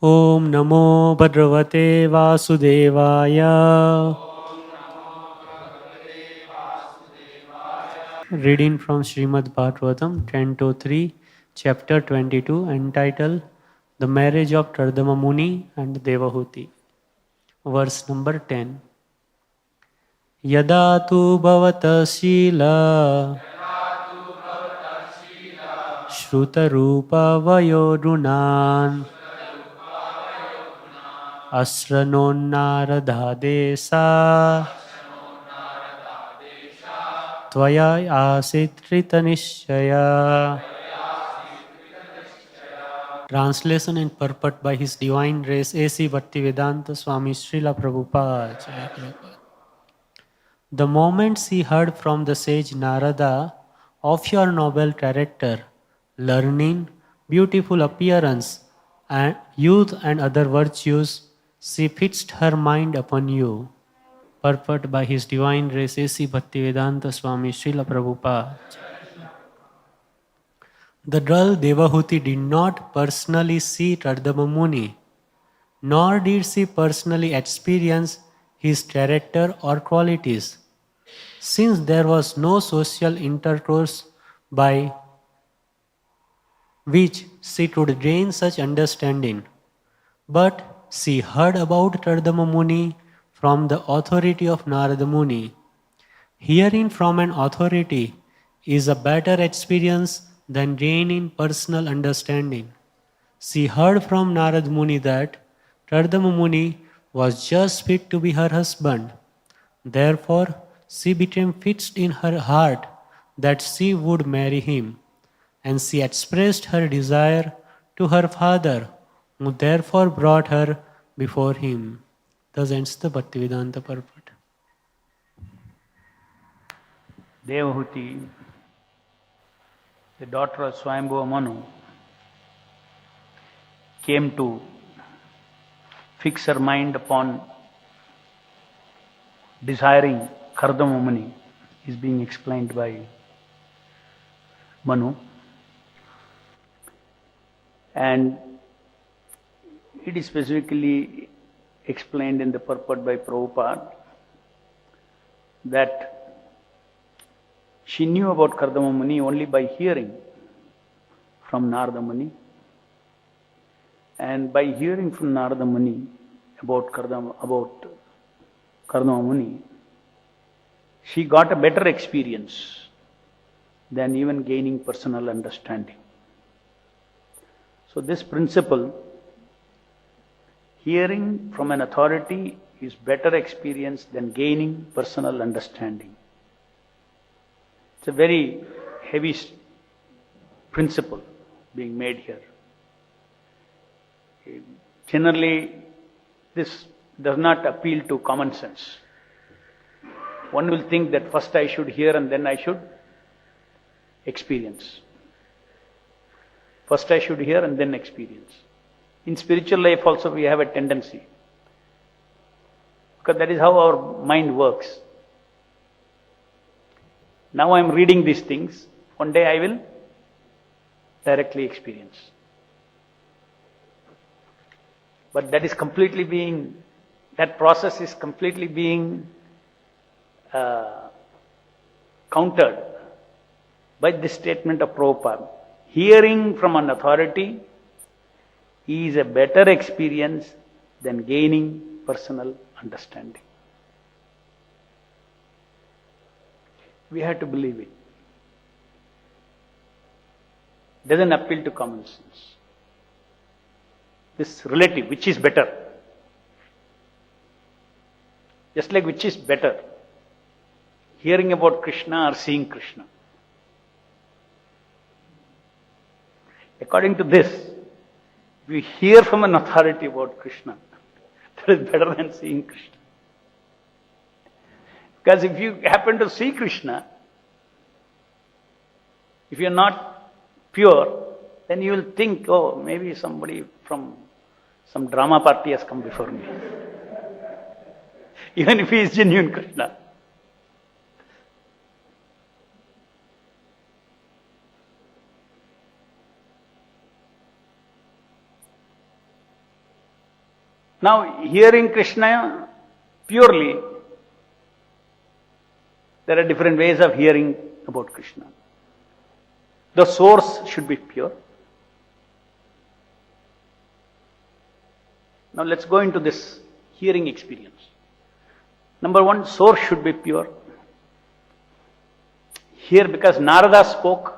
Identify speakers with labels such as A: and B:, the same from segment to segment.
A: Om Namo Bhagavate Vasudevaya. Reading from Srimad Bhagavatam, Canto 3, Chapter 22, entitled The Marriage of Kardama Muni and Devahuti. Verse number 10. Yada tu bhavata shila Shruta Rupa Vayodunan Asranon Naradha Tvaya Asitrita Nishaya. Translation and purport by His Divine Grace A.C. Bhaktivedanta Swami Srila Prabhupada. The moment he heard from the sage Narada of your noble character, learning, beautiful appearance, and youth and other virtues, she fixed her mind upon you. Purport by His Divine Grace A.C. Bhaktivedanta Swami Srila Prabhupada. The girl Devahuti did not personally see Kardama Muni, nor did she personally experience his character or qualities, since there was no social intercourse by which she could gain such understanding. But she heard about Kardama Muni from the authority of Narada Muni. Hearing from an authority is a better experience than gaining personal understanding. She heard from Narad Muni that Kardama Muni was just fit to be her husband. Therefore, she became fixed in her heart that she would marry him, and she expressed her desire to her father, who therefore brought her before him. Thus ends the Bhaktivedanta purport.
B: Devahuti, the daughter of Swayambhuva Manu, came to fix her mind upon desiring Kardama Muni, is being explained by Manu. And it is specifically explained in the purport by Prabhupada that she knew about Kardama Muni only by hearing from Narada Muni. And by hearing from Narada Muni about Kardama Muni, she got a better experience than even gaining personal understanding. So this principle, hearing from an authority is better experience than gaining personal understanding. It's a very heavy principle being made here. Generally, this does not appeal to common sense. One will think that first I should hear and then I should experience. First I should hear and then experience. In spiritual life also we have a tendency, because that is how our mind works. Now I am reading these things, one day I will directly experience. But that process is completely being countered by this statement of Prabhupada. Hearing from an authority is a better experience than gaining personal understanding. We have to believe it. Doesn't appeal to common sense. This relative, which is better? Just like which is better? Hearing about Krishna or seeing Krishna? According to this, if we hear from an authority about Krishna, that is better than seeing Krishna. Because if you happen to see Krishna, if you are not pure, then you will think, oh, maybe somebody from some drama party has come before me. Even if he is genuine Krishna. Now, hearing Krishna purely, there are different ways of hearing about Krishna. The source should be pure. Now let's go into this hearing experience. Number one, source should be pure. Here, because Narada spoke,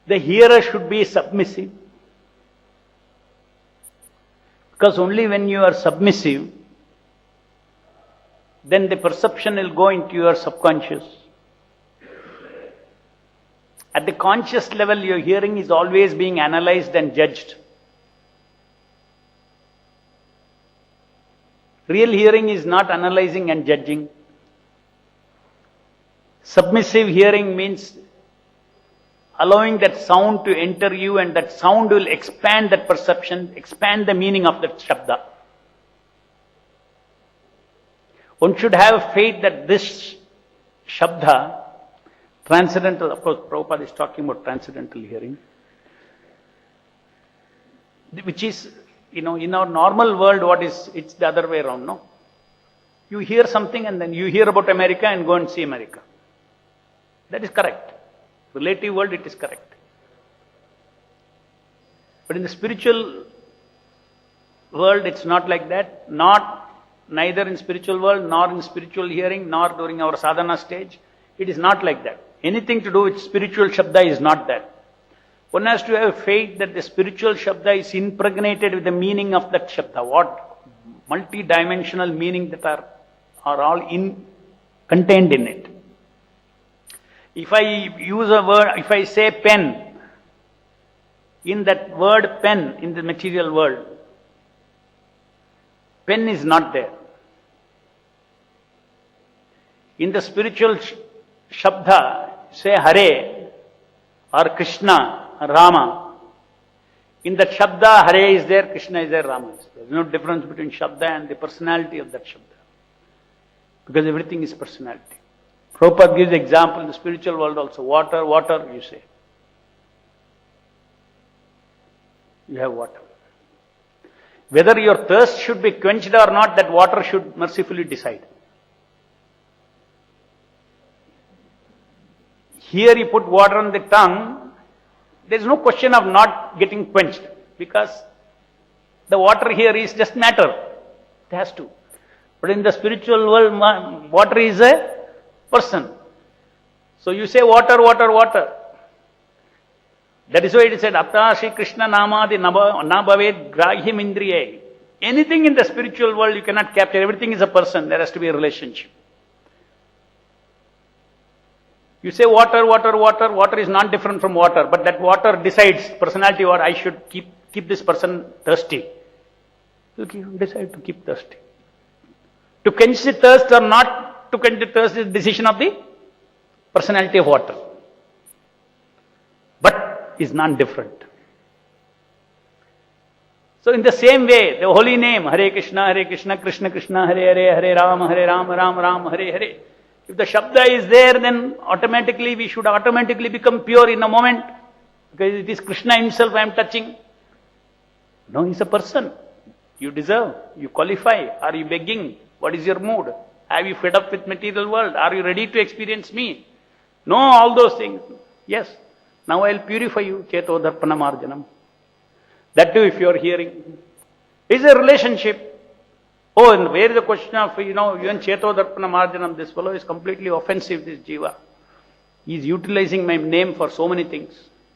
B: the hearer should be submissive. Because only when you are submissive, then the perception will go into your subconscious. At the conscious level, your hearing is always being analyzed and judged. Real hearing is not analyzing and judging. Submissive hearing means allowing that sound to enter you, and that sound will expand that perception, expand the meaning of that shabda. One should have faith that this shabda, transcendental, of course Prabhupada is talking about transcendental hearing, which is, in our normal world, it's the other way around, no? You hear something and then you hear about America and go and see America. That is correct. Relative world, it is correct. But in the spiritual world, it's not like that. Neither in spiritual world, nor in spiritual hearing, nor during our sadhana stage. It is not like that. Anything to do with spiritual shabda is not that. One has to have faith that the spiritual shabda is impregnated with the meaning of that shabda. What multi-dimensional meaning that are all contained in it. If I use a word, if I say pen, in that word pen in the material world, pen is not there. In the spiritual shabda, say Hare or Krishna or Rama. In that shabda, Hare is there, Krishna is there, Rama is there. There is no difference between shabda and the personality of that shabda. Because everything is personality. Prabhupada gives example in the spiritual world also. Water, water, you say. You have water. Whether your thirst should be quenched or not, that water should mercifully decide. Here you put water on the tongue, there is no question of not getting quenched, because the water here is just matter. It has to. But in the spiritual world, water is a person. So you say water, water, water. That is why it said, Aptashi Krishna Namadi Nabhaved Grahyam Indriye. Anything in the spiritual world you cannot capture. Everything is a person. There has to be a relationship. You say water, water, water. Water is not different from water. But that water decides, personality, what I should keep this person thirsty. You decide to keep thirsty. To quench the thirst or not to quench the thirst is the decision of the personality of water. But is non-different. So in the same way, the holy name, Hare Krishna, Krishna Krishna, Hare Hare, Hare Rama, Rama Rama, Hare Hare. If the shabda is there, then automatically we should automatically become pure in a moment. Because it is Krishna himself I am touching. No, he is a person. You deserve, you qualify. Are you begging? What is your mood? Have you fed up with material world? Are you ready to experience me? No, all those things. Yes. Now I will purify you. Cheto dharpana marjanam. That too, if you are hearing. It's a relationship. Oh, and where is the question of, even Cheto dharpana marjanam, this fellow is completely offensive, this jiva. He is utilizing my name for so many things.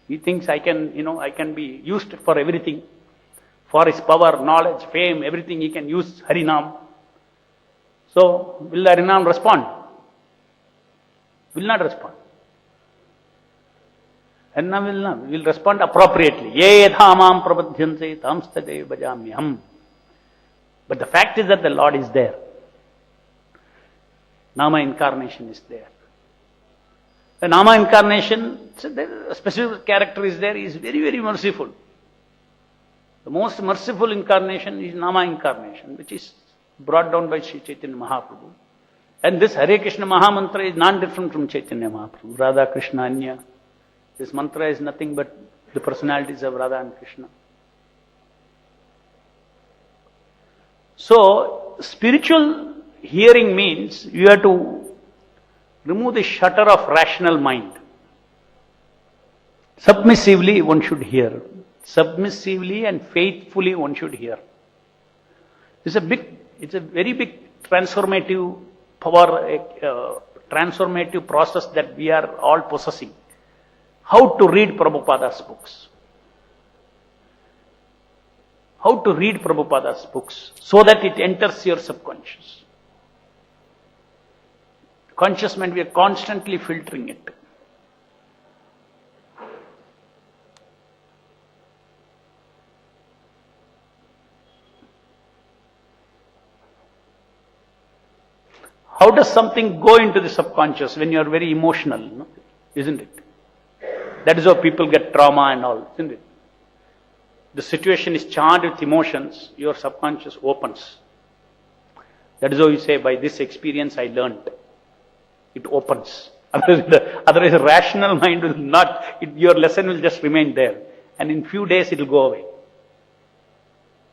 B: He thinks I can be used for everything. For his power, knowledge, fame, everything he can use Harinam. So, will Harinam respond? Will not respond. Harinam will respond appropriately. Ye dhamam prabadhyanse tamstade bhajamyam. But the fact is that the Lord is there. Nama incarnation is there. The Nama incarnation, a specific character is there, he is very, very merciful. The most merciful incarnation is Nama incarnation, which is brought down by Sri Chaitanya Mahaprabhu. And this Hare Krishna Mahamantra is non-different from Chaitanya Mahaprabhu. Radha Krishna Anya. This mantra is nothing but the personalities of Radha and Krishna. So, spiritual hearing means you have to remove the shutter of rational mind. Submissively one should hear. Submissively and faithfully one should hear. It's a very big transformative power, transformative process that we are all possessing. How to read Prabhupada's books. How to read Prabhupada's books so that it enters your subconscious. Conscious mind, we are constantly filtering it. How does something go into the subconscious when you are very emotional, no? Isn't it? That is how people get trauma and all, isn't it? The situation is charged with emotions, your subconscious opens. That is how you say, by this experience I learned. It opens. Otherwise, a rational mind will not, your lesson will just remain there. And in few days it will go away.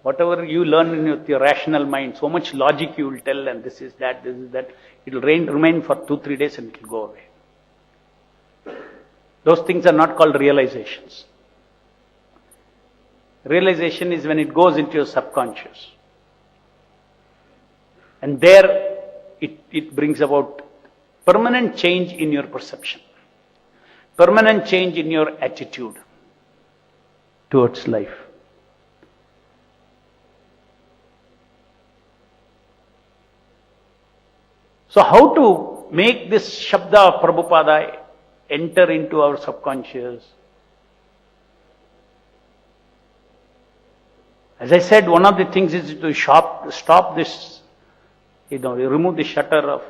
B: Whatever you learn with your rational mind, so much logic you will tell, and this is that, it will remain for 2-3 days and it will go away. Those things are not called realizations. Realization is when it goes into your subconscious. And there it brings about permanent change in your perception, permanent change in your attitude towards life. So how to make this Shabda of Prabhupada enter into our subconscious? As I said, one of the things is to stop this, remove the shutter of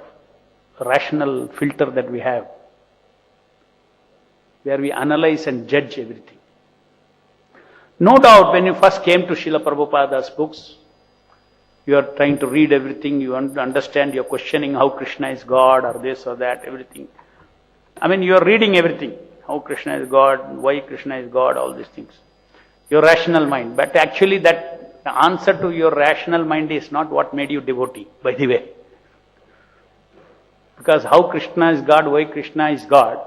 B: rational filter that we have, where we analyze and judge everything. No doubt when you first came to Srila Prabhupada's books, you are trying to read everything, you want to understand, you are questioning how Krishna is God or this or that, everything. I mean, you are reading everything, how Krishna is God, why Krishna is God, all these things. Your rational mind. But actually that answer to your rational mind is not what made you devotee, by the way. Because how Krishna is God, why Krishna is God,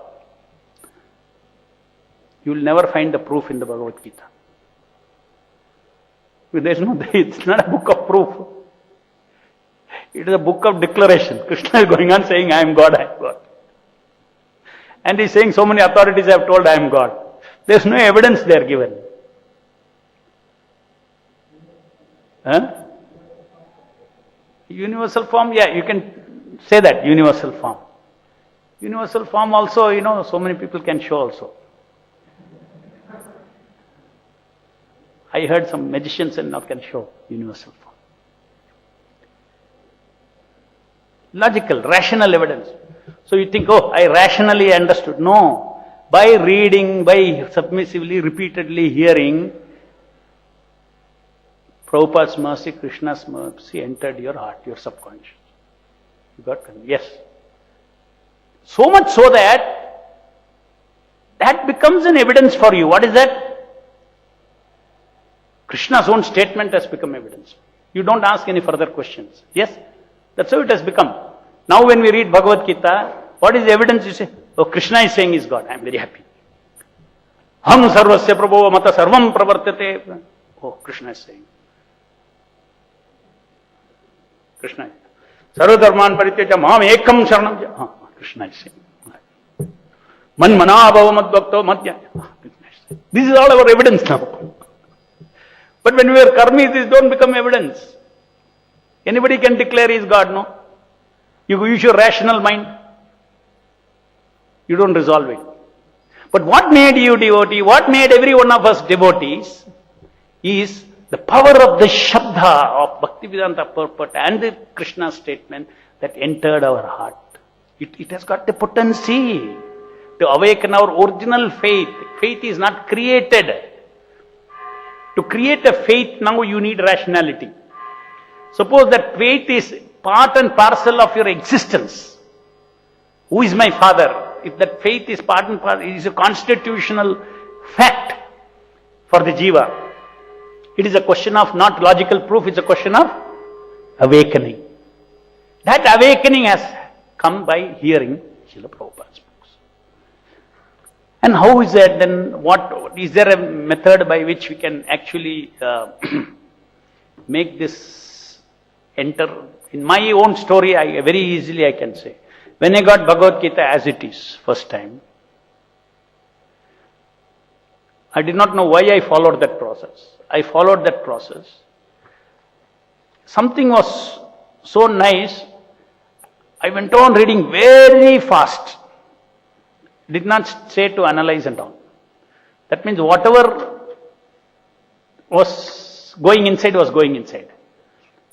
B: you will never find the proof in the Bhagavad Gita. It's not a book of proof. It is a book of declaration. Krishna is going on saying, I am God, I am God. And he is saying, so many authorities have told I am God. There is no evidence there given. Huh? Universal form, yeah, you can say that, universal form. Universal form also, so many people can show also. I heard some magicians and now can show universal form. Logical, rational evidence. So you think, I rationally understood. No. By reading, by submissively, repeatedly hearing, Prabhupada's mercy, Krishna's mercy entered your heart, your subconscious. You got it? Yes. So much so that becomes an evidence for you. What is that? Krishna's own statement has become evidence. You don't ask any further questions. Yes? That's how it has become. Now when we read Bhagavad Gita, what is the evidence? You say, Krishna is saying is God. I am very happy. Ham sarvasya prabho mata sarvam pravartate. Krishna is saying. Krishna is. Sarva dharman parityaja mam ekam sharanam. Krishna is saying. Man mana bhava madbhakto madhya. This is all our evidence now. But when we are karmis, these don't become evidence. Anybody can declare he is God, no? You use your rational mind. You don't resolve it. But what made you devotee, what made every one of us devotees, is the power of the Shabda of Bhaktivedanta purport and the Krishna statement that entered our heart. It has got the potency to awaken our original faith. Faith is not created. To create a faith, now you need rationality. Suppose that faith is part and parcel of your existence. Who is my father? If that faith is part and parcel, it is a constitutional fact for the jiva. It is a question of not logical proof, it's a question of awakening. That awakening has come by hearing Srila Prabhupada's books. And how is that then? What is there a method by which we can actually make this enter? In my own story, very easily I can say, when I got Bhagavad Gita as it is first time, I did not know why I followed that process. I followed that process. Something was so nice, I went on reading very fast. Did not say to analyze and all. That means whatever was going inside was going inside.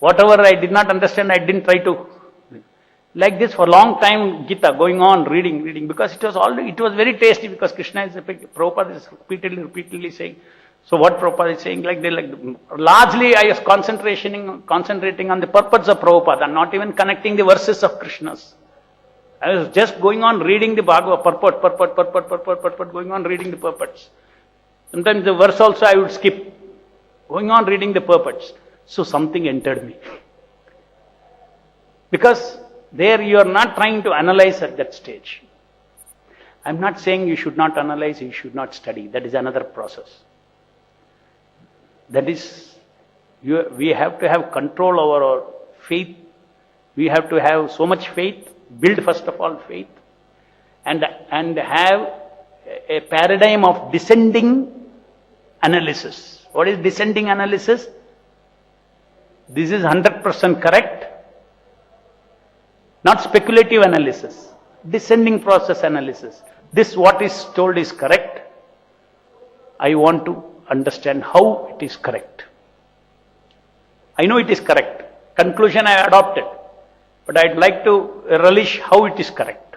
B: Whatever I did not understand, I didn't try to. Like this for a long time, Gita, going on, reading, because it was very tasty, because Krishna is, Prabhupada is repeatedly saying. So what Prabhupada is saying, largely I was concentrating on the purpose of Prabhupada, and not even connecting the verses of Krishna's. I was just going on reading the Bhagavad, purport, going on reading the purports. Sometimes the verse also I would skip, going on reading the purports. So something entered me. Because there you are not trying to analyze at that stage. I am not saying you should not analyze, you should not study. That is another process. That is, we have to have control over our faith. We have to have so much faith, build first of all faith, and have a paradigm of descending analysis. What is descending analysis? This is 100% correct. Not speculative analysis. Descending process analysis. This what is told is correct. I want to understand how it is correct. I know it is correct. Conclusion I adopted. But I'd like to relish how it is correct.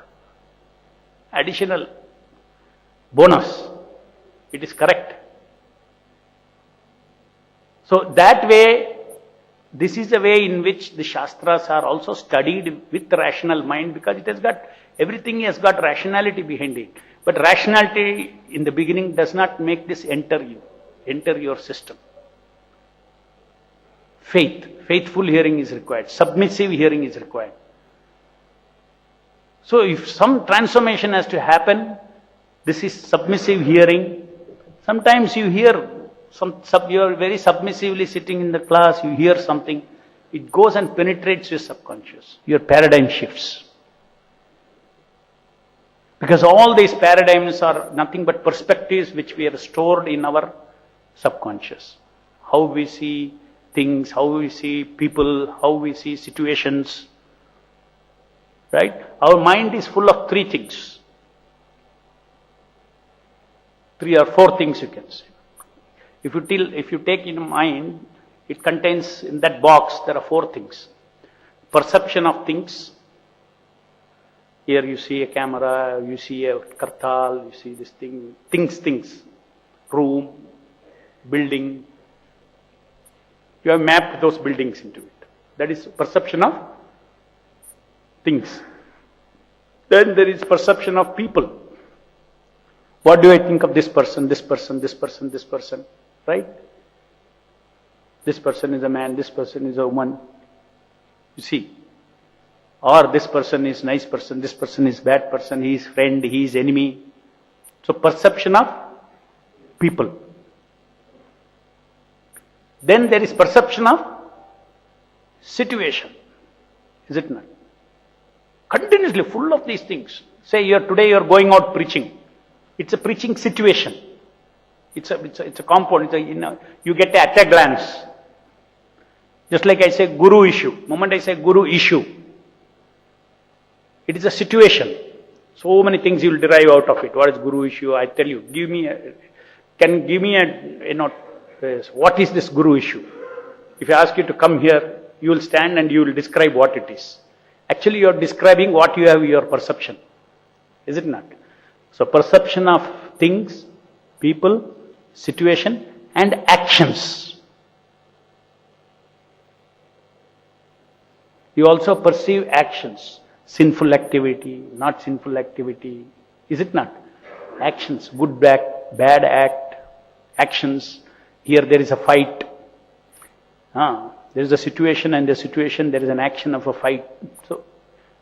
B: Additional bonus. It is correct. So that way, this is the way in which the Shastras are also studied with the rational mind, because it has got, everything has got rationality behind it. But rationality in the beginning does not make this enter your system. Faithful hearing is required. Submissive hearing is required. So if some transformation has to happen, this is submissive hearing. Sometimes you hear, you are very submissively sitting in the class, you hear something, it goes and penetrates your subconscious. Your paradigm shifts. Because all these paradigms are nothing but perspectives which we have stored in our subconscious. How we see things, how we see people, how we see situations. Right? Our mind is full of three things. 3 or 4 things you can say. If you take in mind, it contains, in that box, there are 4 things. Perception of things. Here you see a camera, you see a kartal, you see this thing. Things. Room, building. You have mapped those buildings into it. That is perception of things. Then there is perception of people. What do I think of this person, this person, this person, this person? Right? This person is a man, this person is a woman. You see. Or this person is nice person, this person is bad person, he is friend, he is enemy. So perception of people. Then there is perception of situation. Is it not? Continuously full of these things. Say today you are going out preaching. It's a preaching situation. It's a compound. You get at a glance. Just like I say guru issue. Moment I say guru issue, it is a situation. So many things you will derive out of it. What is guru issue? I tell you. What is this guru issue? If I ask you to come here, you will stand and you will describe what it is. Actually, you are describing what you have in your perception. Is it not? So perception of things, people, situation, and actions. You also perceive actions. Sinful activity, not sinful activity. Is it not? Actions, good, bad act, actions. Here there is a fight. There is a situation, and the situation there is an action of a fight. So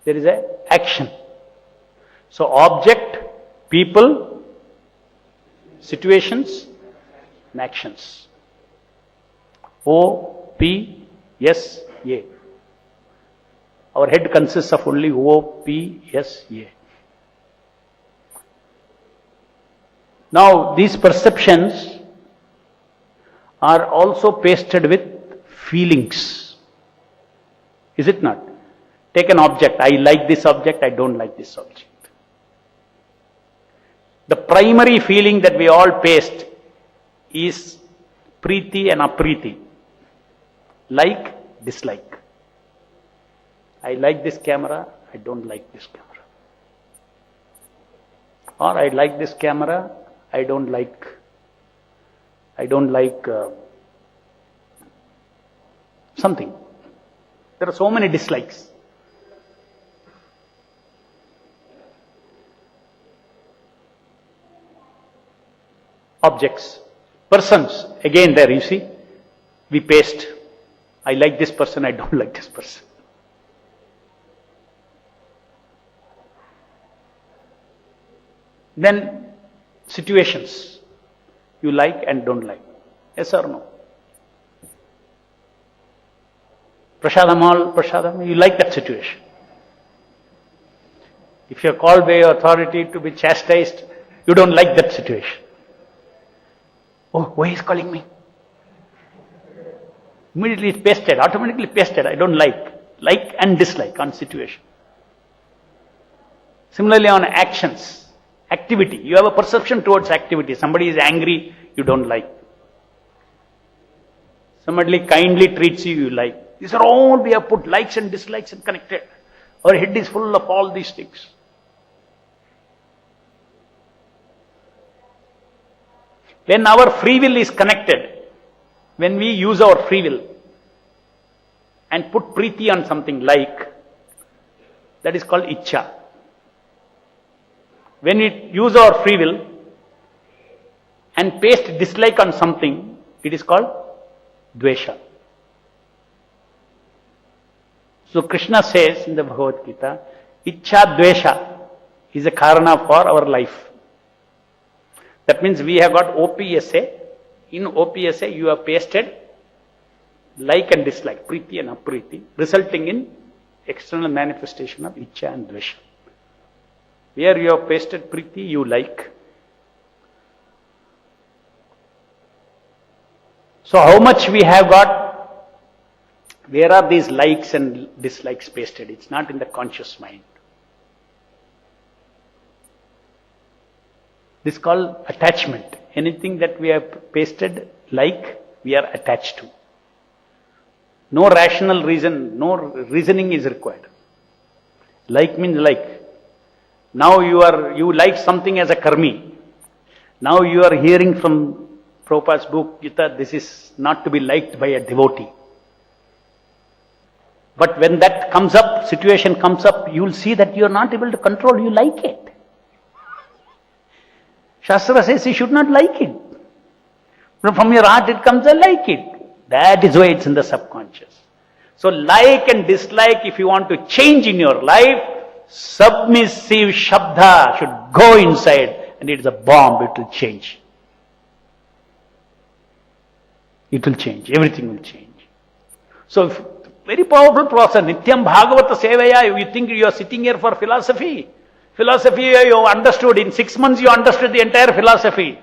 B: there is a action. So object, people, situations, and actions. O, P, S, A. Our head consists of only O, P, S, A. Now these perceptions are also pasted with feelings. Is it not? Take an object. I like this object, I don't like this object. The primary feeling that we all paste is preeti and apriti. Like, dislike. I like this camera, I don't like this camera. Or I like this camera, I don't like something. There are so many dislikes. Objects, persons, again there you see, we paste. I like this person, I don't like this person. Then situations, you like and don't like. Yes or no? Prasadam, you like that situation. If you are called by your authority to be chastised, you don't like that situation. Oh, why is calling me? Immediately it's pasted, automatically pasted. I don't like. Like and dislike on situation. Similarly on actions, activity. You have a perception towards activity. Somebody is angry, you don't like. Somebody kindly treats you, you like. These are all we have put likes and dislikes and connected. Our head is full of all these things. When our free will is connected, when we use our free will and put preeti on something like, that is called ichcha. When we use our free will and paste dislike on something, it is called dvesha. So Krishna says in the Bhagavad Gita, ichcha dvesha is a karana for our life. That means we have got OPSA. In OPSA you have pasted like and dislike, preeti and apriti, resulting in external manifestation of ichcha and dvesha. Where you have pasted preeti, you like. So how much we have got, where are these likes and dislikes pasted? It's not in the conscious mind. This is called attachment. Anything that we have pasted like, we are attached to. No rational reason, no reasoning is required. Like means like. Now you like something as a karmi. Now you are hearing from Prabhupada's book, Gita, this is not to be liked by a devotee. But when that comes up, situation comes up, you will see that you are not able to control, you like it. Shastra says you should not like it. But from your heart it comes, I like it. That is why it's in the subconscious. So like and dislike, if you want to change in your life, submissive shabda should go inside, and it is a bomb, it will change. It will change, everything will change. So, very powerful process, Nityam Bhagavata Sevaya, you think you are sitting here for philosophy. Philosophy you understood, in 6 months you understood the entire philosophy.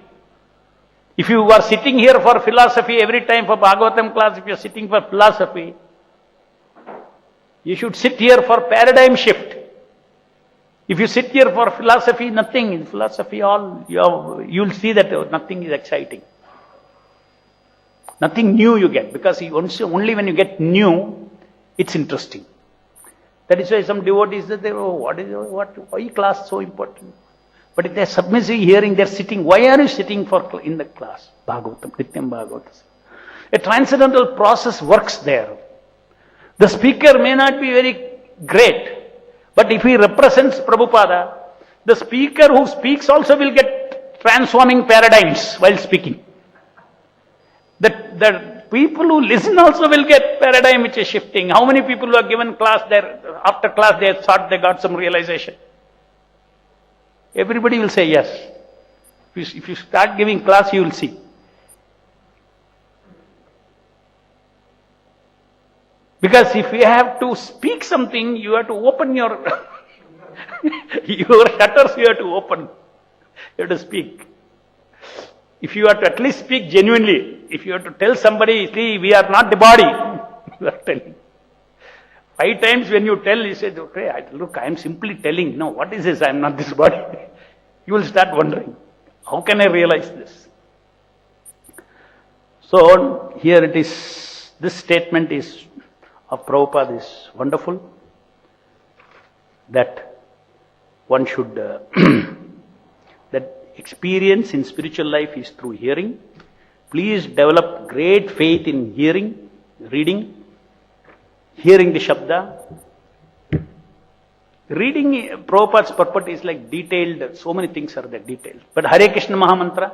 B: If you are sitting here for philosophy every time for Bhagavatam class, if you are sitting for philosophy, you should sit here for paradigm shift. If you sit here for philosophy, nothing. In philosophy, you'll see that nothing is exciting. Nothing new you get, because only when you get new, it's interesting. That is why some devotees say, why class so important? But if they are submissive hearing, they are sitting. Why are you sitting in the class? Bhagavatam, Nityam Bhagavatam. A transcendental process works there. The speaker may not be very great, but if he represents Prabhupada, the speaker who speaks also will get transforming paradigms while speaking. The people who listen also will get paradigm which is shifting. How many people who are given class there, after class they thought they got some realization? Everybody will say yes. If you start giving class, you will see. Because if you have to speak something, you have to open your your shutters, you have to open. You have to speak. If you have to at least speak genuinely, if you have to tell somebody, see, we are not the body, you are telling. 5 times when you tell, you say, okay, look, I am simply telling. No, what is this? I am not this body. You will start wondering, how can I realize this? So, here it is, this statement is of Prabhupada is wonderful, that one should, that experience in spiritual life is through hearing. Please develop great faith in hearing, reading, hearing the Shabda. Reading Prabhupada's purport is like detailed, so many things are there detailed. But Hare Krishna Mahamantra,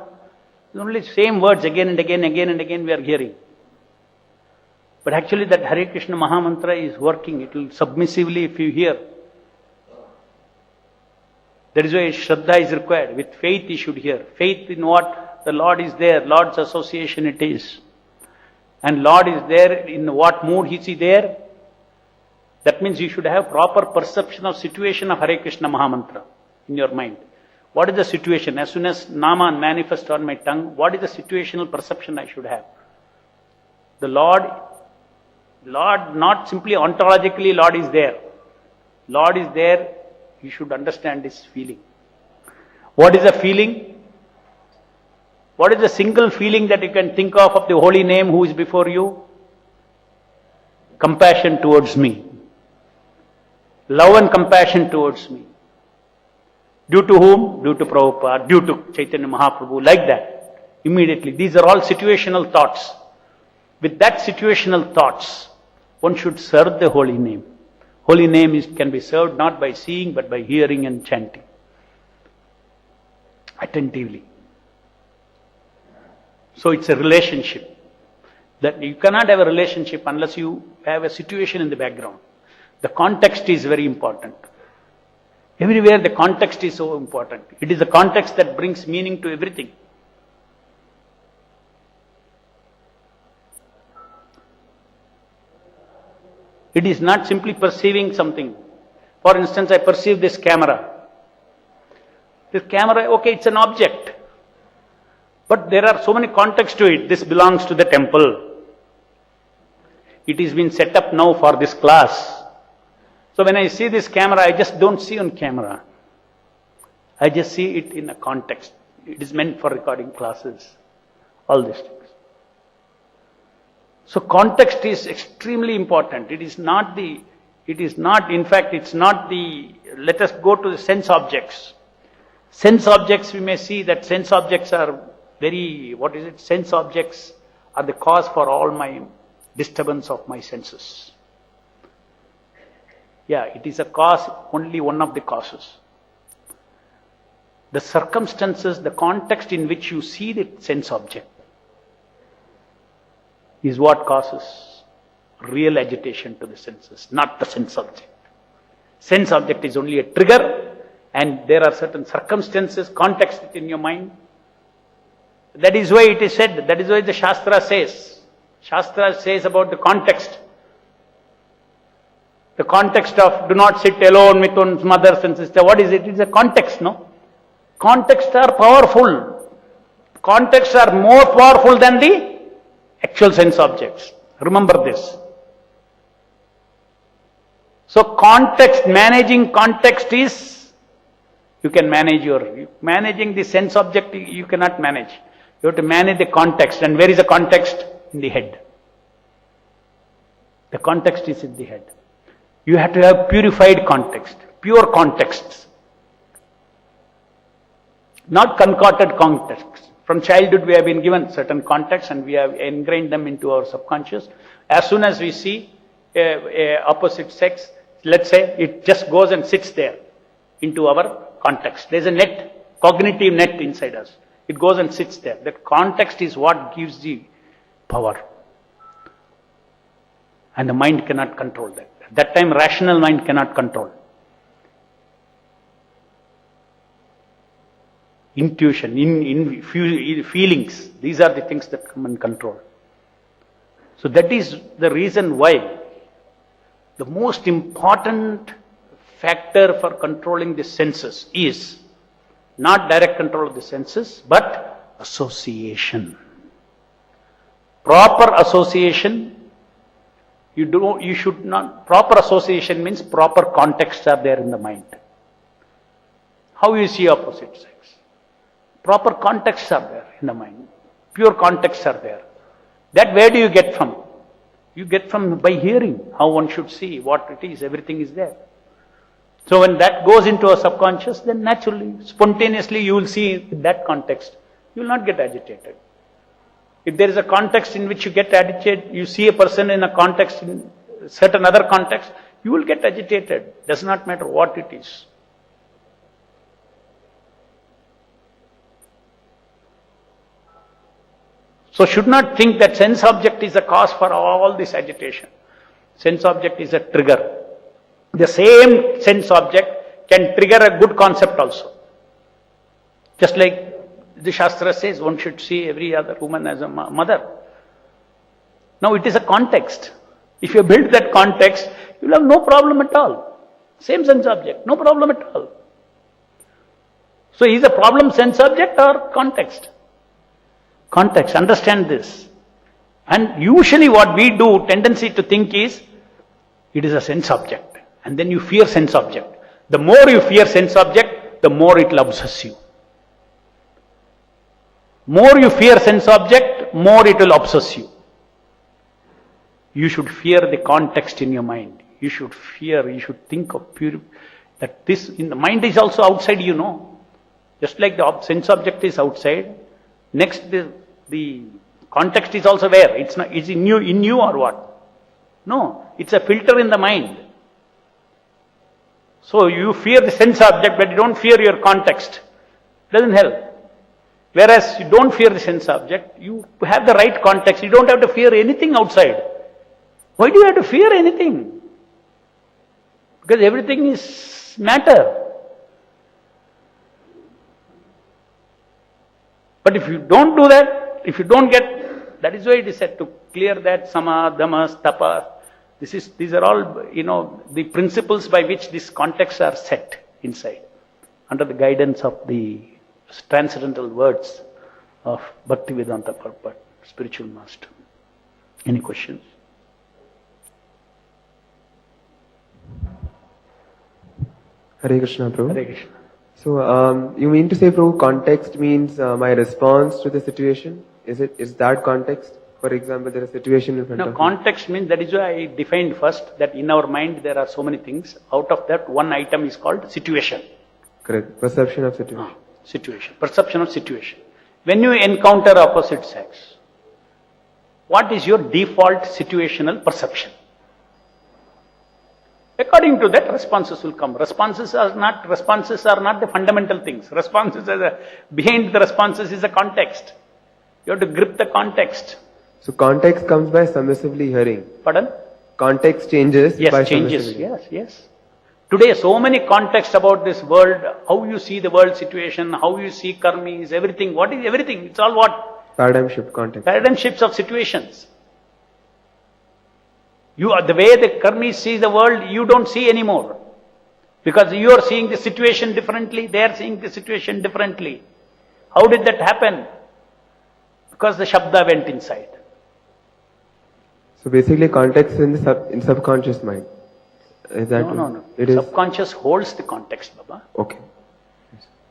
B: only same words again and again we are hearing. But actually that Hare Krishna Mahamantra is working, it will submissively if you hear. That is why Shraddha is required. With faith you should hear. Faith in what? The Lord is there, Lord's association it is. And Lord is there, in what mood is He there? That means you should have proper perception of situation of Hare Krishna Mahamantra in your mind. What is the situation? As soon as Nama manifests on my tongue, what is the situational perception I should have? The Lord, not simply ontologically Lord is there. Lord is there, you should understand this feeling. What is the feeling? What is the single feeling that you can think of the holy name who is before you? Compassion towards me. Love and compassion towards me. Due to whom? Due to Prabhupada, due to Chaitanya Mahaprabhu, like that. Immediately. These are all situational thoughts. With that situational thoughts, one should serve the holy name. Holy name can be served not by seeing but by hearing and chanting. Attentively. So it's a relationship. That you cannot have a relationship unless you have a situation in the background. The context is very important. Everywhere the context is so important. It is the context that brings meaning to everything. It is not simply perceiving something. For instance, I perceive this camera. This camera, okay, it's an object. But there are so many contexts to it. This belongs to the temple. It is been set up now for this class. So when I see this camera, I just don't see on camera. I just see it in a context. It is meant for recording classes. All these things. So context is extremely important. It's not, let us go to the sense objects. Sense objects, we may see that sense objects are sense objects are the cause for all my disturbance of my senses. Yeah, it is a cause, only one of the causes. The circumstances, the context in which you see the sense object is what causes real agitation to the senses, not the sense object. Sense object is only a trigger, and there are certain circumstances, context in your mind. That is why it is said, that is why the Shastra says. Shastra says about the context. The context of do not sit alone with one's mothers and sister. What is it? It's a context, no? Contexts are powerful. Contexts are more powerful than the actual sense objects. Remember this. So context, managing context is, you can managing the sense object you cannot manage. You have to manage the context. And where is the context? In the head. The context is in the head. You have to have purified context, pure contexts. Not concocted contexts. From childhood we have been given certain contexts and we have ingrained them into our subconscious. As soon as we see a opposite sex, let's say, it just goes and sits there into our context. There's a net, cognitive net inside us. It goes and sits there. That context is what gives the power. And the mind cannot control that. At that time, rational mind cannot control. Intuition, feelings, these are the things that come and control. So that is the reason why the most important factor for controlling the senses is not direct control of the senses, but association. Proper association, proper association means proper contexts are there in the mind. How you see opposite sex? Proper contexts are there in the mind. Pure contexts are there. That where do you get from? You get from by hearing how one should see, what it is, everything is there. So when that goes into a subconscious, then naturally, spontaneously you will see in that context. You will not get agitated. If there is a context in which you get agitated, you see a person in a context, in certain other context, you will get agitated. Does not matter what it is. So should not think that sense object is the cause for all this agitation. Sense object is a trigger. The same sense object can trigger a good concept also. Just like the Shastra says, one should see every other woman as a mother. Now it is a context. If you build that context, you will have no problem at all. Same sense object, no problem at all. So is the problem sense object or context? Context, understand this. And usually what we do, tendency to think is, it is a sense object. And then you fear sense object. The more you fear sense object, the more it will obsess you. More you fear sense object, more it will obsess you. You should fear the context in your mind. You should think of pure, that this, in the mind is also outside, you know. Just like the sense object is outside, next the context is also where? It's not, is in you or what? No, it's a filter in the mind. So you fear the sense object, but you don't fear your context. Doesn't help. Whereas you don't fear the sense object, you have the right context. You don't have to fear anything outside. Why do you have to fear anything? Because everything is matter. But if you don't do that, if you don't get, that is why it is said to clear that sama, dhamma, tapa. These are all, the principles by which these contexts are set inside, under the guidance of the transcendental words of Bhaktivedanta Prabhupada, spiritual master. Any questions?
C: Hare Krishna, Prabhu.
B: Hare Krishna.
C: So, you mean to say, Prabhu, context means my response to the situation? Is that context? For example, there is a situation in front of me.
B: No, context means, that is why I defined first, that in our mind there are so many things. Out of that, one item is called situation.
C: Correct. Perception of situation.
B: Situation. Perception of situation. When you encounter opposite sex, what is your default situational perception? According to that, responses will come. Responses are not the fundamental things. Behind the responses is a context. You have to grip the context.
C: So context comes by submissively hearing.
B: Pardon?
C: Context changes by
B: changes.
C: submissively.
B: Yes. Today, so many contexts about this world, how you see the world situation, how you see karmis, everything. What is everything? It's all what?
C: Paradigm shift context.
B: Paradigm shifts of situations. The way the karmis see the world, you don't see anymore. Because you are seeing the situation differently, they are seeing the situation differently. How did that happen? Because the Shabda went inside.
C: So basically context in subconscious mind. Is that
B: No.
C: It is
B: Subconscious holds the context, Baba.
C: okay.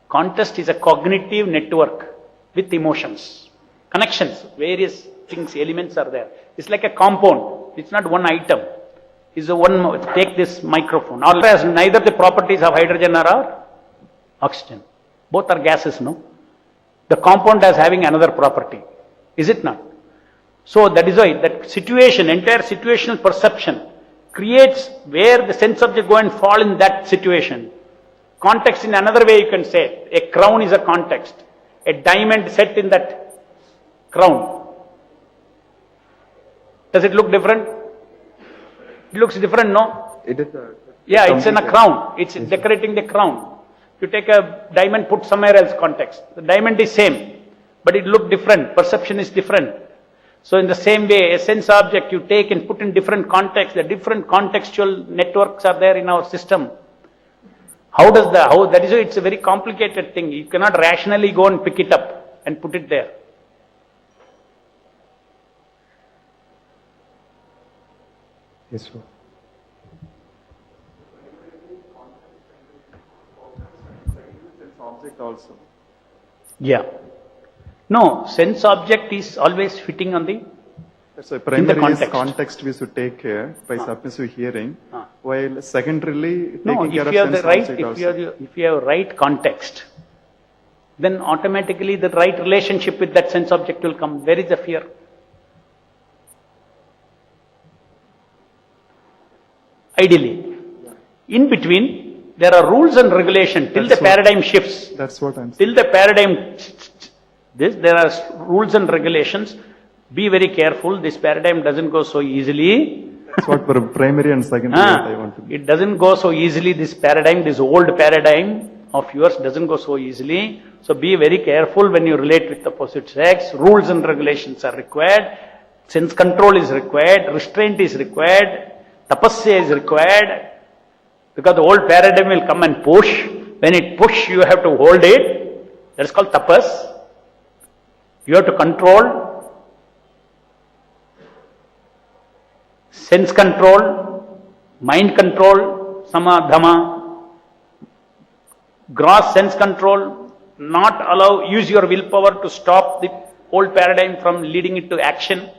B: Context is a cognitive network with emotions. Connections, various things, elements are there. It's like a compound. It's not one item. It's a one, take this microphone. All has neither the properties of hydrogen or oxygen. Both are gases, no? The compound is having another property. Is it not? So that is why that situation, entire situational perception creates where the sense object go and fall in that situation. Context in another way you can say, a crown is a context. A diamond set in that crown. Does it look different? It looks different, no?
C: It is a...
B: Yeah, it's in a crown. It's decorating the crown. You take a diamond, put somewhere else context. The diamond is same, but it look different. Perception is different. So in the same way, a sense object you take and put in different context. The different contextual networks are there in our system. That is why it's a very complicated thing. You cannot rationally go and pick it up and put it there.
C: Yes, sir.
D: Object also.
B: Yeah. No, sense object is always fitting on the...
D: That's why primary is
B: context.
D: Context we should take care by submissive hearing, while secondarily
B: No,
D: taking care
B: if you
D: of
B: have the
D: sense
B: right,
D: object also.
B: if you have right context, then automatically the right relationship with that sense object will come. Where is the fear? Ideally. In between, there are rules and regulations till the paradigm shifts.
D: That's what I'm saying.
B: Till the paradigm, there are rules and regulations. Be very careful. This paradigm doesn't go so easily.
D: That's what for primary and secondary I want to do.
B: It doesn't go so easily. This paradigm, this old paradigm of yours doesn't go so easily. So be very careful when you relate with the opposite sex. Rules and regulations are required. Sense control is required. Restraint is required. Tapasya is required. Because the old paradigm will come and push. When it push, you have to hold it. That's called tapas. You have to control. Sense control, mind control, sama, dhamma, gross sense control, not allow, use your willpower to stop the old paradigm from leading it to action.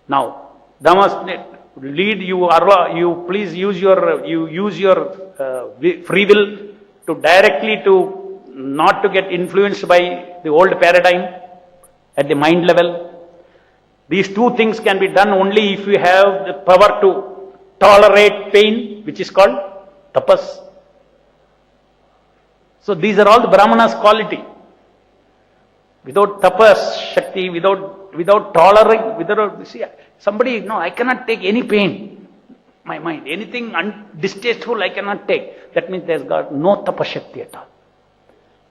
B: Now, dhamma lead you please use your free will to directly to not to get influenced by the old paradigm at the mind level. These two things can be done only if you have the power to tolerate pain, which is called tapas. So these are all the Brahmanas' quality. Without tapas, Shakti, without tolerance, see, somebody, no, I cannot take any pain. My mind, anything distasteful I cannot take. That means there's got no tapas Shakti at all.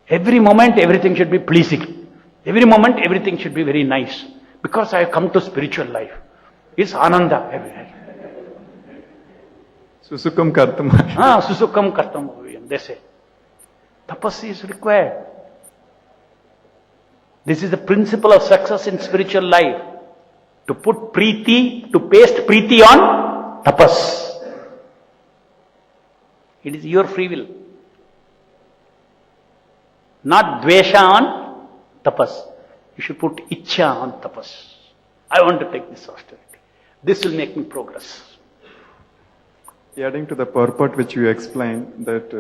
B: Every moment everything should be pleasing. Every moment everything should be very nice. Because I have come to spiritual life. It's ananda everywhere.
D: Susukam kartam.
B: Susukam kartam bhaviyam, they say. Tapas is required. This is the principle of success in spiritual life. To put preeti, to paste preeti on tapas. It is your free will. Not dvesha on tapas. You should put ichcha on tapas. I want to take this austerity. This will make me progress.
D: Adding to the purport which you explained, that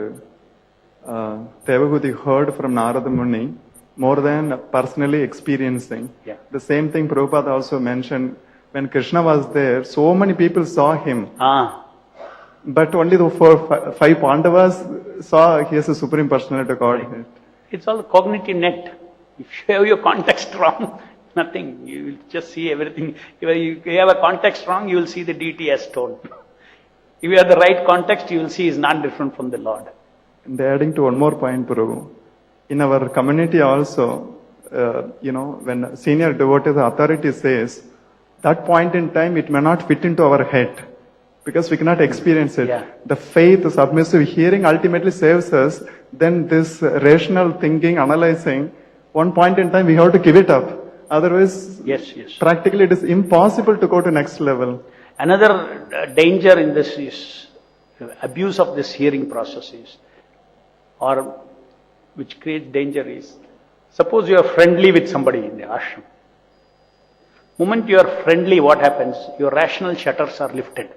D: Devahuti heard from Narada Muni more than personally experiencing.
B: Yeah.
D: The same thing Prabhupada also mentioned. When Krishna was there, so many people saw him. But only the five Pandavas saw he is a supreme personality of Godhead.
B: It's all cognitive net. If you have your context wrong, nothing. You will just see everything. If you have a context wrong, you will see the deity as stone. If you have the right context, you will see he is not different from the Lord.
D: And adding to one more point, Prabhu. In our community also, when senior devotees authority says, that point in time it may not fit into our head. Because we cannot experience it.
B: Yeah.
D: The faith, submissive hearing ultimately saves us. Then this rational thinking, analyzing, one point in time we have to give it up. Otherwise,
B: Yes.
D: practically it is impossible to go to next level.
B: Another danger in this is abuse of this hearing process is, or which creates danger is, suppose you are friendly with somebody in the ashram. Moment you are friendly, what happens? Your rational shutters are lifted.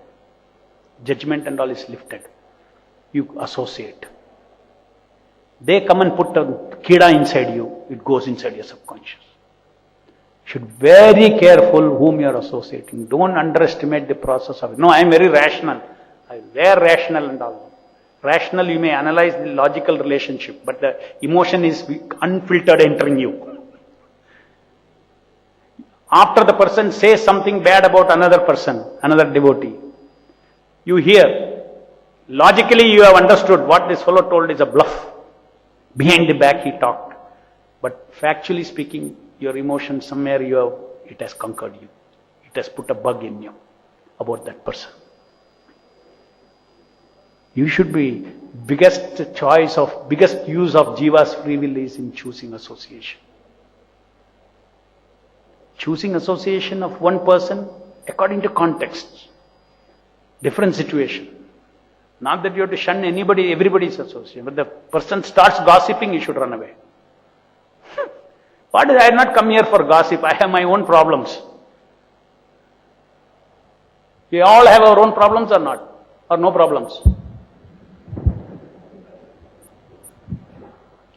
B: Judgment and all is lifted. You associate. They come and put a kida inside you, it goes inside your subconscious. Should be very careful whom you are associating. Don't underestimate the process of it. No, I am very rational. I am very rational and all. Rational, you may analyze the logical relationship, but the emotion is unfiltered entering you. After the person says something bad about another person, another devotee, You hear, logically you have understood what this fellow told is a bluff. Behind the back he talked. But factually speaking, your emotion somewhere it has conquered you. It has put a bug in you about that person. You should be biggest use of jiva's free will is in choosing association. Choosing association of one person according to context. Different situation. Not that you have to shun everybody's association. But the person starts gossiping, you should run away. What is, I have not come here for gossip. I have my own problems. We all have our own problems or not? Or no problems?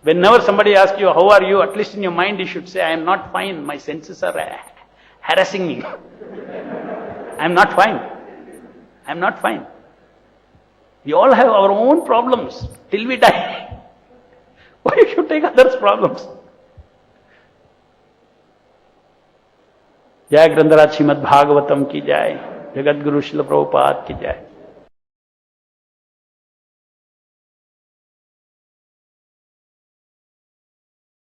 B: Whenever somebody asks you, how are you? At least in your mind you should say, I am not fine. My senses are harassing me. I am not fine. I am not fine. We all have our own problems till we die. Why you should take others' problems? Jai Grandharaj Srimad Bhagavatam ki jai. Jagat Guru Srila Prabhupada ki jai.